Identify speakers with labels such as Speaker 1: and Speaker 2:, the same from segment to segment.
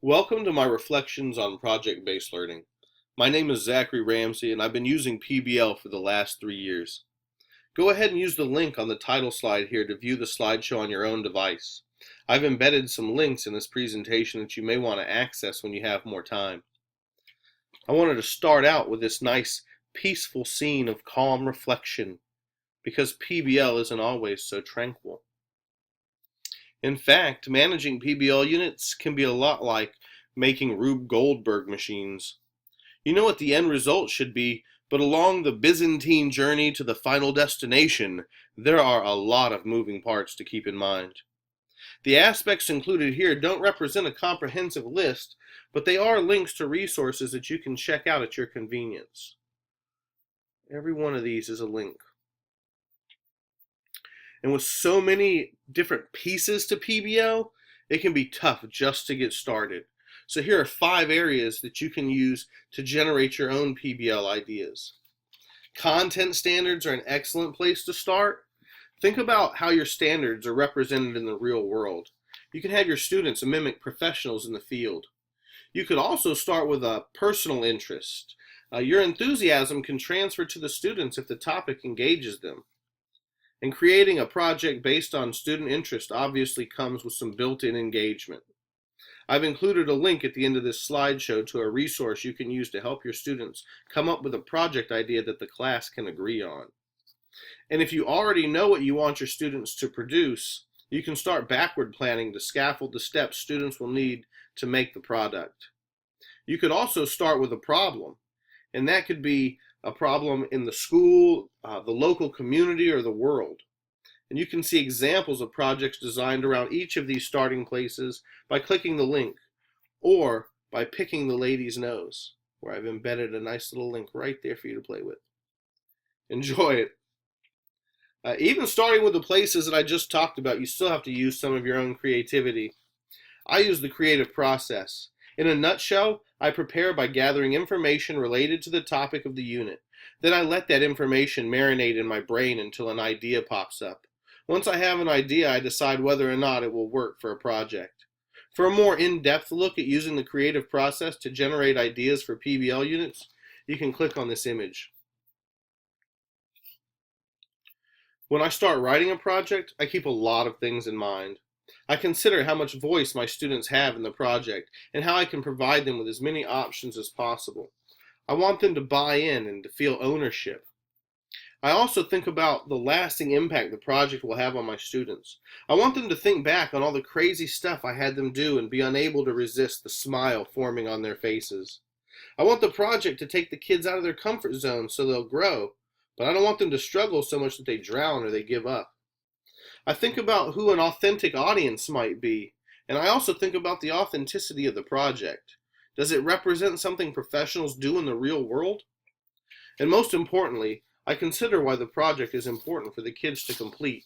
Speaker 1: Welcome to my reflections on project-based learning. My name is Zachary Ramsey and I've been using PBL for the last 3 years. Go ahead and use the link on the title slide here to view the slideshow on your own device. I've embedded some links in this presentation that you may want to access when you have more time. I wanted to start out with this nice peaceful scene of calm reflection because PBL isn't always so tranquil. In fact, managing PBL units can be a lot like making Rube Goldberg machines. You know what the end result should be, but along the Byzantine journey to the final destination, there are a lot of moving parts to keep in mind. The aspects included here don't represent a comprehensive list, but they are links to resources that you can check out at your convenience. Every one of these is a link. And with so many different pieces to PBL, it can be tough just to get started. So here are 5 areas that you can use to generate your own PBL ideas. Content standards are an excellent place to start. Think about how your standards are represented in the real world. You can have your students mimic professionals in the field. You could also start with a personal interest. Your enthusiasm can transfer to the students if the topic engages them. And creating a project based on student interest obviously comes with some built-in engagement. I've included a link at the end of this slideshow to a resource you can use to help your students come up with a project idea that the class can agree on. And if you already know what you want your students to produce, you can start backward planning to scaffold the steps students will need to make the product. You could also start with a problem, and that could be a problem in the school, the local community, or the world. And you can see examples of projects designed around each of these starting places by clicking the link or by picking the lady's nose, where I've embedded a nice little link right there for you to play with. Enjoy it. Even starting with the places that I just talked about, you still have to use some of your own creativity. I use the creative process. In a nutshell, I prepare by gathering information related to the topic of the unit. Then I let that information marinate in my brain until an idea pops up. Once I have an idea, I decide whether or not it will work for a project. For a more in-depth look at using the creative process to generate ideas for PBL units, you can click on this image. When I start writing a project, I keep a lot of things in mind. I consider how much voice my students have in the project and how I can provide them with as many options as possible. I want them to buy in and to feel ownership. I also think about the lasting impact the project will have on my students. I want them to think back on all the crazy stuff I had them do and be unable to resist the smile forming on their faces. I want the project to take the kids out of their comfort zone so they'll grow, but I don't want them to struggle so much that they drown or they give up. I think about who an authentic audience might be, and I also think about the authenticity of the project. Does it represent something professionals do in the real world? And most importantly, I consider why the project is important for the kids to complete.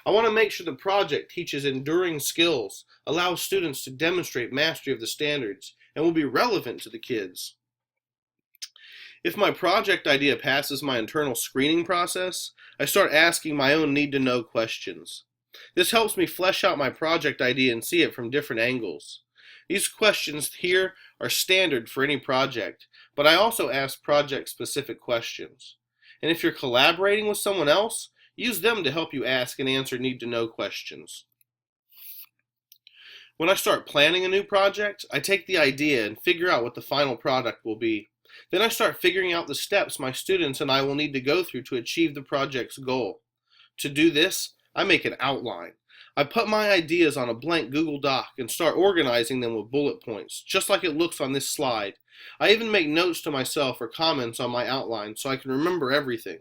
Speaker 1: I want to make sure the project teaches enduring skills, allows students to demonstrate mastery of the standards, and will be relevant to the kids. If my project idea passes my internal screening process, I start asking my own need-to-know questions. This helps me flesh out my project idea and see it from different angles. These questions here are standard for any project, but I also ask project-specific questions. And if you're collaborating with someone else, use them to help you ask and answer need-to-know questions. When I start planning a new project, I take the idea and figure out what the final product will be. Then I start figuring out the steps my students and I will need to go through to achieve the project's goal. To do this, I make an outline. I put my ideas on a blank Google Doc and start organizing them with bullet points, just like it looks on this slide. I even make notes to myself or comments on my outline so I can remember everything.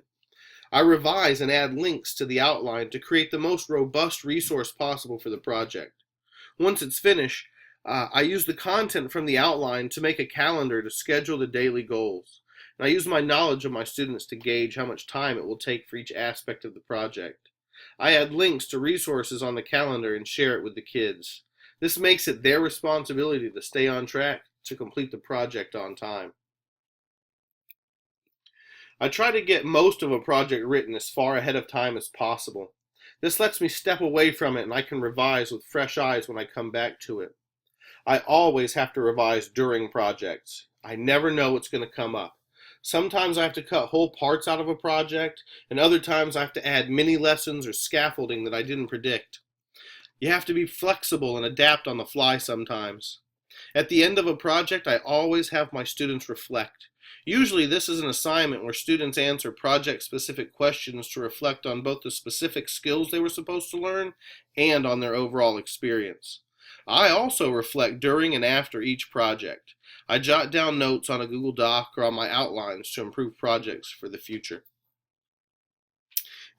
Speaker 1: I revise and add links to the outline to create the most robust resource possible for the project. Once it's finished, I use the content from the outline to make a calendar to schedule the daily goals. And I use my knowledge of my students to gauge how much time it will take for each aspect of the project. I add links to resources on the calendar and share it with the kids. This makes it their responsibility to stay on track to complete the project on time. I try to get most of a project written as far ahead of time as possible. This lets me step away from it and I can revise with fresh eyes when I come back to it. I always have to revise during projects. I never know what's going to come up. Sometimes I have to cut whole parts out of a project, and other times I have to add mini lessons or scaffolding that I didn't predict. You have to be flexible and adapt on the fly sometimes. At the end of a project, I always have my students reflect. Usually this is an assignment where students answer project-specific questions to reflect on both the specific skills they were supposed to learn and on their overall experience. I also reflect during and after each project. I jot down notes on a Google Doc or on my outlines to improve projects for the future.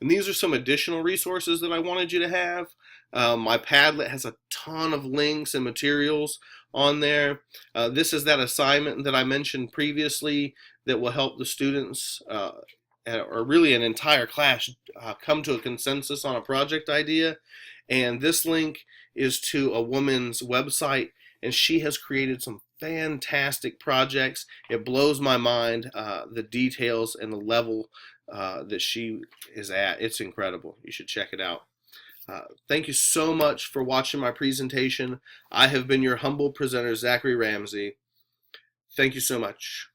Speaker 1: And these are some additional resources that I wanted you to have. My Padlet has a ton of links and materials on there. This is that assignment that I mentioned previously that will help the students, or really an entire class, come to a consensus on a project idea. And this link is to a woman's website, and she has created some fantastic projects. It blows my mind, the details and the level that she is at. It's incredible. You should check it out. Thank you so much for watching my presentation. I have been your humble presenter, Zachary Ramsey. Thank you so much.